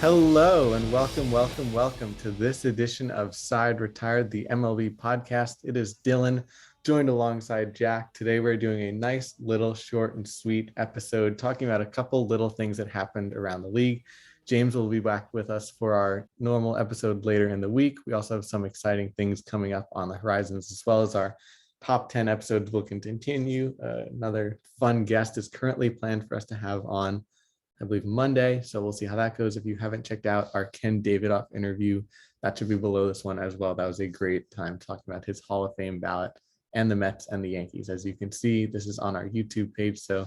Hello and welcome to this edition of Side Retired, the MLB podcast. It is Dylan, joined alongside Jack. Today we're doing a nice little short and sweet episode talking about a couple little things that happened around the league. James will be back with us for our normal episode later in the week. We also have some exciting things coming up on the horizons, as well as our top 10 episodes will continue. Another fun guest is currently planned for us to have on, I believe, Monday. So we'll see how that goes. If you haven't checked out our Ken Davidoff interview, that should be below this one as well. That was a great time talking about his Hall of Fame ballot and the Mets and the Yankees. As you can see, this is on our YouTube page. So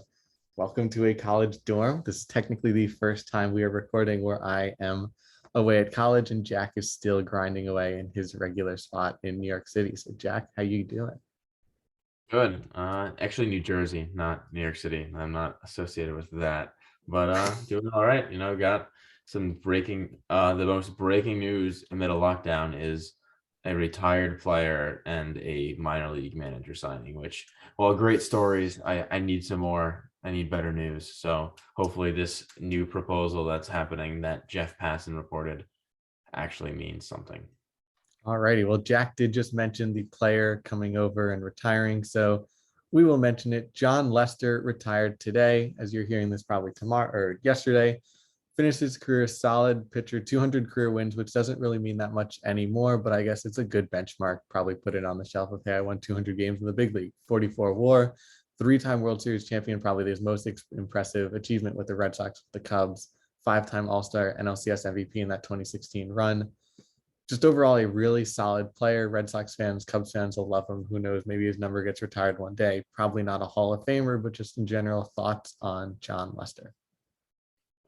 welcome to a college dorm. This is technically the first time we are recording where I am away at college and Jack is still grinding away in his regular spot in New York City. So Jack, how you doing? Good. Actually, New Jersey, not New York City. I'm not associated with that, but doing all right. Got some the most breaking news amid a lockdown is a retired player and a minor league manager signing. Which, well, great stories. I need some more. I need better news. So hopefully, this new proposal that's happening that Jeff Passan reported actually means something. All righty. Well, Jack did just mention the player coming over and retiring. So we will mention it. Jon Lester retired today, as you're hearing this probably tomorrow or yesterday. Finished his career solid pitcher, 200 career wins, which doesn't really mean that much anymore, but I guess it's a good benchmark. Probably put it on the shelf. Okay, I won 200 games in the big league, 44 WAR, three-time World Series champion, probably his most impressive achievement with the Red Sox, with the Cubs, five-time All-Star, NLCS MVP in that 2016 run. Just overall a really solid player. Red Sox fans, Cubs fans will love him. Who knows? Maybe his number gets retired one day. Probably not a Hall of Famer, but just in general thoughts on Jon Lester.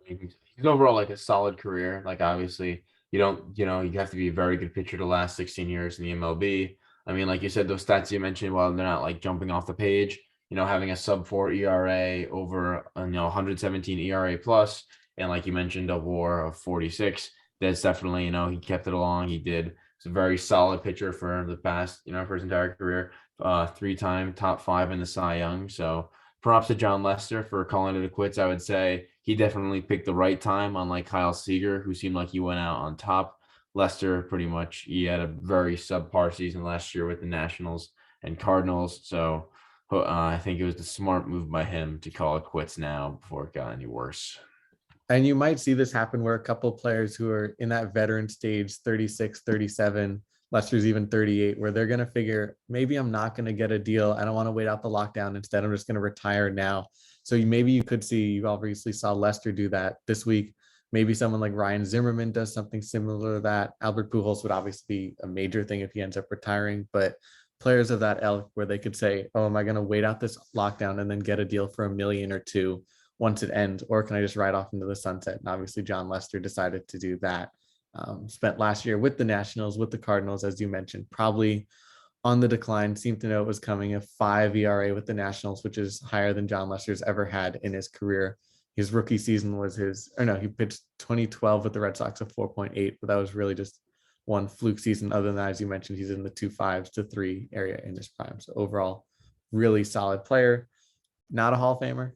He's overall like a solid career. Like obviously, you have to be a very good pitcher to last 16 years in the MLB. I mean, like you said, those stats you mentioned, while they're not like jumping off the page, having a sub 4 ERA over 117 ERA plus, and like you mentioned, a WAR of 46. That's definitely, he kept it along. He did. He's a very solid pitcher for the past, for his entire career. Three-time top five in the Cy Young. So props to Jon Lester for calling it a quits. I would say he definitely picked the right time, unlike Kyle Seager, who seemed like he went out on top. Lester, pretty much, he had a very subpar season last year with the Nationals and Cardinals. So I think it was the smart move by him to call it quits now before it got any worse. And you might see this happen where a couple of players who are in that veteran stage, 36, 37, Lester's even 38, where they're going to figure, maybe I'm not going to get a deal. I don't want to wait out the lockdown. Instead, I'm just going to retire now. So maybe you could see, you obviously saw Lester do that this week. Maybe someone like Ryan Zimmerman does something similar to that. Albert Pujols would obviously be a major thing if he ends up retiring, but players of that ilk where they could say, oh, am I going to wait out this lockdown and then get a deal for $1 million or $2 million once it ends, or can I just ride off into the sunset? And obviously, Jon Lester decided to do that. Spent last year with the Nationals, with the Cardinals, as you mentioned, probably on the decline. Seemed to know it was coming. A 5 ERA with the Nationals, which is higher than Jon Lester's ever had in his career. His rookie season was he pitched 2012 with the Red Sox of 4.8, but that was really just one fluke season. Other than that, as you mentioned, he's in the 2.5s to 3 area in his prime. So overall, really solid player. Not a Hall of Famer.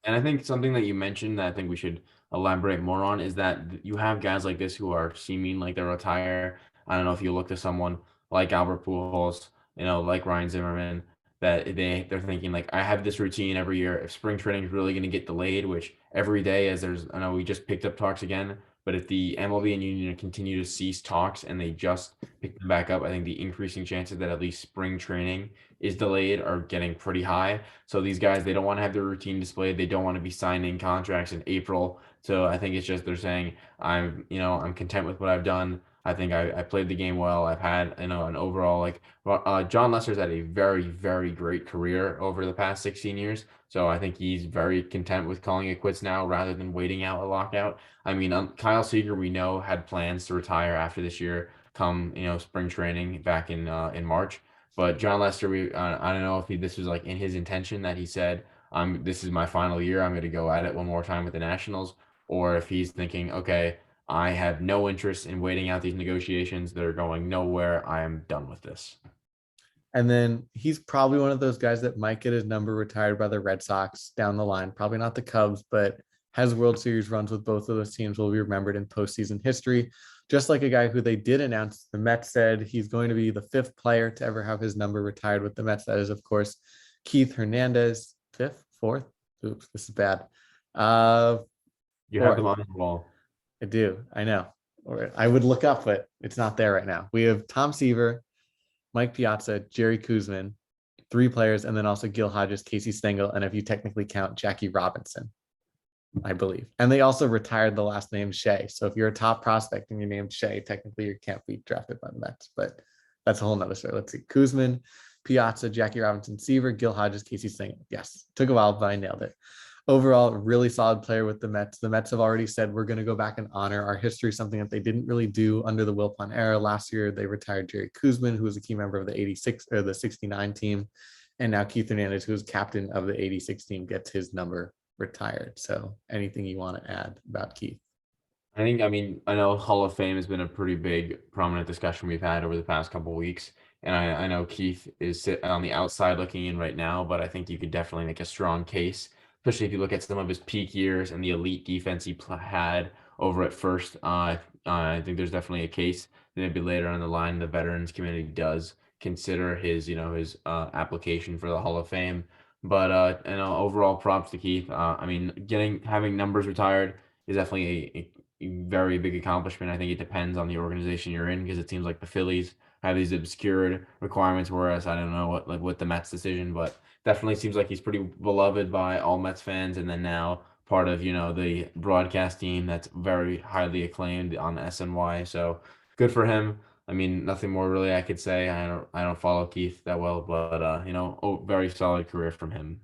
And I think something that you mentioned that I think we should elaborate more on is that you have guys like this who are seeming like they're retire. I don't know if you look to someone like Albert Pujols, like Ryan Zimmerman, that they're thinking like, I have this routine every year. If spring training is really going to get delayed, which every day, I know we just picked up talks again, but if the MLB and union continue to cease talks and they just pick them back up, I think the increasing chances that at least spring training is delayed are getting pretty high. So these guys, they don't want to have their routine displayed. They don't want to be signing contracts in April. So I think it's just they're saying I'm content with what I've done. I think I played the game well. I've had an overall Jon Lester's had a very, very great career over the past 16 years. So I think he's very content with calling it quits now rather than waiting out a lockout. I mean, Kyle Seager, we know, had plans to retire after this year, come spring training back in March. But Jon Lester, I don't know if this was like in his intention that he said, this is my final year. I'm going to go at it one more time with the Nationals," or if he's thinking, okay, I have no interest in waiting out these negotiations. They're going nowhere. I am done with this. And then he's probably one of those guys that might get his number retired by the Red Sox down the line. Probably not the Cubs, but has World Series runs with both of those teams will be remembered in postseason history. Just like a guy who they did announce, the Mets said he's going to be the 5th player to ever have his number retired with the Mets. That is, of course, Keith Hernandez. 5th, 4th. Oops, this is bad. You have 4th. them on the wall. I do. I know. Or I would look up, but it's not there right now. We have Tom Seaver, Mike Piazza, Jerry Koosman, 3 players, and then also Gil Hodges, Casey Stengel, and if you technically count Jackie Robinson, I believe. And they also retired the last name Shea. So if you're a top prospect and you're named Shea, technically you can't be drafted by the Mets. But that's a whole nother story. Let's see. Koosman, Piazza, Jackie Robinson, Seaver, Gil Hodges, Casey Stengel. Yes, took a while, but I nailed it. Overall, really solid player with the Mets. The Mets have already said we're going to go back and honor our history, something that they didn't really do under the Wilpon era. Last year, they retired Jerry Koosman, who was a key member of the 86 or the 69 team. And now Keith Hernandez, who is captain of the 86 team, gets his number retired. So anything you want to add about Keith? I mean, I know Hall of Fame has been a pretty big, prominent discussion we've had over the past couple of weeks. And I know Keith is sitting on the outside looking in right now, but I think you could definitely make a strong case, especially if you look at some of his peak years and the elite defense he had over at first. I think there's definitely a case that maybe later on the line, the veterans community does consider his, his application for the Hall of Fame. But overall, props to Keith. I mean, having numbers retired is definitely a very big accomplishment. I think it depends on the organization you're in because it seems like the Phillies have these obscured requirements, whereas I don't know what the Mets decision, but definitely seems like he's pretty beloved by all Mets fans, and then now part of the broadcast team that's very highly acclaimed on SNY. So good for him. I mean, nothing more really I could say. I don't follow Keith that well, but very solid career from him.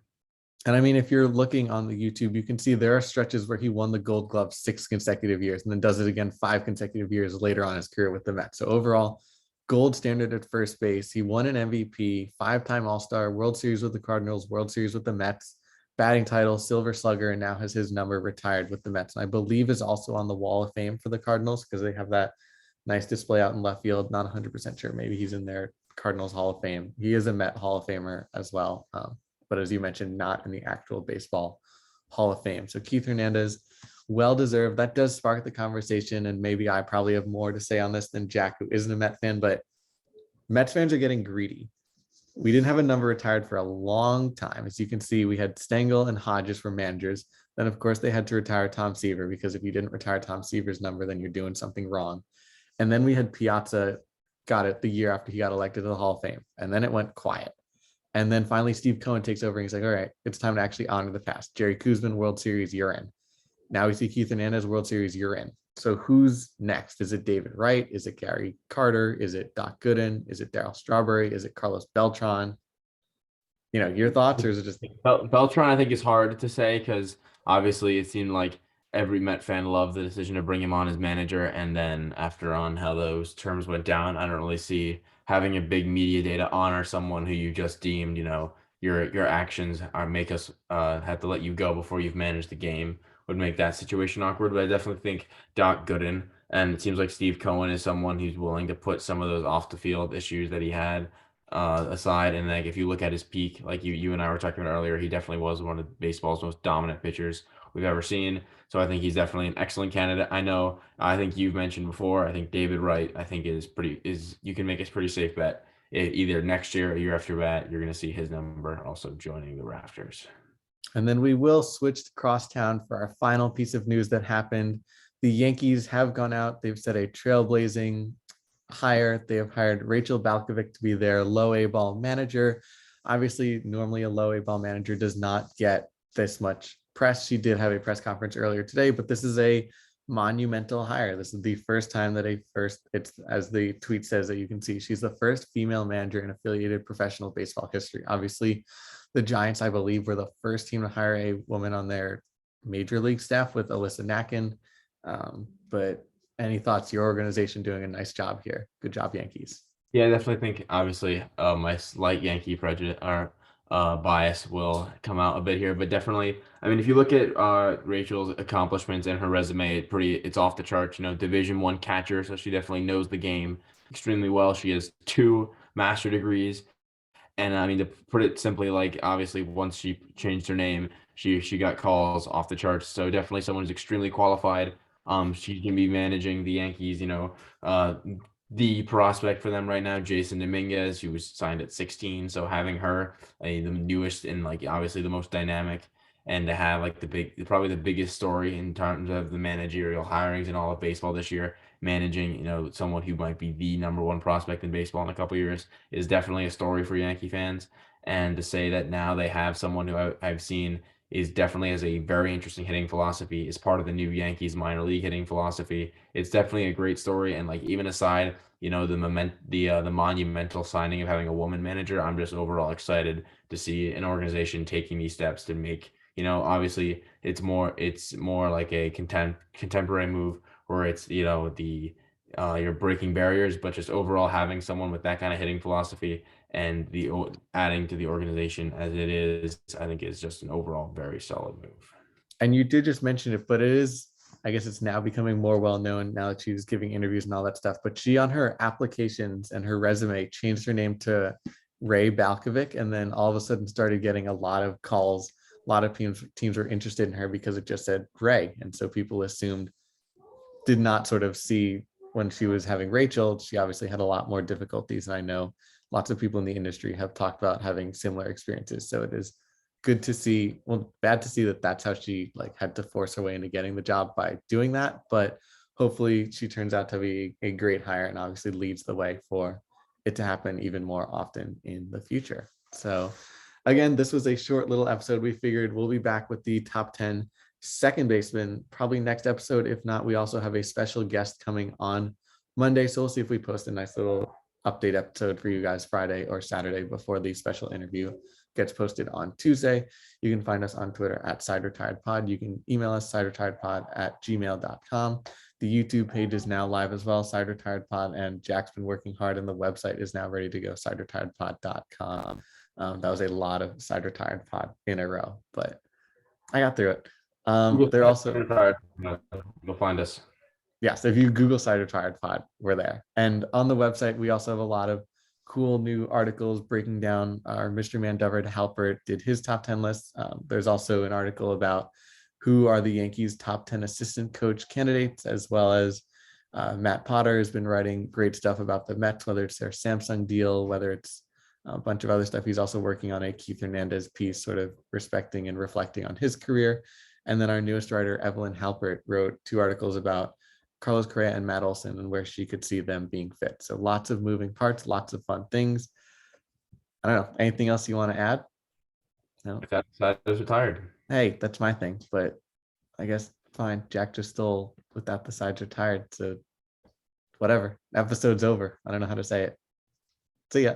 And I mean, if you're looking on the YouTube, you can see there are stretches where he won the Gold Glove 6 consecutive years and then does it again 5 consecutive years later on in his career with the Mets. So overall, gold standard at first base. He won an MVP, 5-time All-Star, World Series with the Cardinals, World Series with the Mets, batting title, Silver Slugger, and now has his number retired with the Mets. And I believe is also on the Wall of Fame for the Cardinals because they have that nice display out in left field. Not 100% sure. Maybe he's in their Cardinals Hall of Fame. He is a Met Hall of Famer as well. But as you mentioned, not in the actual baseball Hall of Fame. So Keith Hernandez, well deserved. That does spark the conversation. And maybe I probably have more to say on this than Jack, who isn't a Met fan, but Mets fans are getting greedy. We didn't have a number retired for a long time. As you can see, we had Stengel and Hodges for managers. Then, of course, they had to retire Tom Seaver because if you didn't retire Tom Seaver's number, then you're doing something wrong. And then we had Piazza got it the year after he got elected to the Hall of Fame. And then it went quiet. And then finally, Steve Cohen takes over and he's like, all right, it's time to actually honor the past. Jerry Koosman, World Series, you're in. Now we see Keith Hernandez, World Series, you're in. So who's next? Is it David Wright? Is it Gary Carter? Is it Doc Gooden? Is it Darryl Strawberry? Is it Carlos Beltran? Your thoughts, or is it just Beltran? I think is hard to say because obviously it seemed like every Met fan loved the decision to bring him on as manager, and then after on how those terms went down, I don't really see having a big media day to honor someone who you just deemed, your actions are make us have to let you go before you've managed the game would make that situation awkward. But I definitely think Doc Gooden, and it seems like Steve Cohen is someone who's willing to put some of those off the field issues that he had aside. And like if you look at his peak, like you and I were talking about earlier, he definitely was one of baseball's most dominant pitchers we've ever seen. So I think he's definitely an excellent candidate. I think you've mentioned before, I think David Wright, I think you can make a pretty safe bet. Either next year or year after that, you're going to see his number also joining the rafters. And then we will switch to crosstown for our final piece of news that happened. The Yankees have gone out. They've set a trailblazing hire. They have hired Rachel Balkovec to be their low A ball manager. Obviously, normally a low A ball manager does not get this much press. She did have a press conference earlier today, but this is a monumental hire. This is the first time that it's as the tweet says that you can see, she's the first female manager in affiliated professional baseball history. Obviously, the Giants, I believe, were the first team to hire a woman on their major league staff with Alyssa Nacken. But any thoughts? Your organization doing a nice job here. Good job, Yankees. Yeah, I definitely think obviously my slight Yankee prejudice or bias will come out a bit here, but definitely, I mean, if you look at Rachel's accomplishments and her resume, it's off the charts. Division I catcher, so she definitely knows the game extremely well. She has 2 master degrees. And I mean, to put it simply, like obviously once she changed her name, she got calls off the charts. So definitely someone who's extremely qualified. She's gonna be managing the Yankees. The prospect for them right now, Jason Dominguez, who was signed at 16. So having her, the newest and like obviously the most dynamic, and to have like probably the biggest story in terms of the managerial hirings in all of baseball this year, managing someone who might be the number one prospect in baseball in a couple years is definitely a story for Yankee fans. And to say that now they have someone who I've seen is definitely has a very interesting hitting philosophy, is part of the new Yankees minor league hitting philosophy. It's definitely a great story. And like even aside, the monumental signing of having a woman manager, I'm just overall excited to see an organization taking these steps to make, obviously it's more like a contemporary move where it's, you're breaking barriers, but just overall having someone with that kind of hitting philosophy and adding to the organization as it is, I think is just an overall very solid move. And you did just mention it, but it is, I guess it's now becoming more well known now that she's giving interviews and all that stuff. But she on her applications and her resume changed her name to Ray Balkovec, and then all of a sudden started getting a lot of calls. A lot of teams were interested in her because it just said Ray, and so people assumed, did not sort of see when she was having Rachel, she obviously had a lot more difficulties. And I know lots of people in the industry have talked about having similar experiences. So it is good to see, well, bad to see that that's how she like had to force her way into getting the job by doing that. But hopefully she turns out to be a great hire and obviously leads the way for it to happen even more often in the future. So again, this was a short little episode. We figured we'll be back with the top 10 second baseman probably next episode. If not, we also have a special guest coming on Monday. So we'll see if we post a nice little update episode for you guys Friday or Saturday before the special interview gets posted on Tuesday. You can find us on Twitter at SideRetiredPod. You can email us sideretiredpod@gmail.com. The YouTube page is now live as well, Side Retired Pod, and Jack's been working hard and the website is now ready to go, sideretiredpod.com. That was a lot of Side Retired Pod in a row, but I got through it. They're also, You'll find us. yes, if you Google Side Retired Pod, we're there. And on the website, we also have a lot of cool new articles breaking down our mystery man Dover Halpert did his top 10 list. There's also an article about who are the Yankees' top 10 assistant coach candidates, as well as Matt Potter has been writing great stuff about the Mets, whether it's their Samsung deal, whether it's a bunch of other stuff. He's also working on a Keith Hernandez piece, sort of respecting and reflecting on his career. And then our newest writer, Evelyn Halpert, wrote 2 articles about Carlos Correa and Matt Olson and where she could see them being fit. So lots of moving parts, lots of fun things. I don't know. Anything else you want to add? No. That side is retired. Hey, that's my thing, but I guess fine. Jack just stole without the sides retired. So whatever. Episode's over. I don't know how to say it. See ya.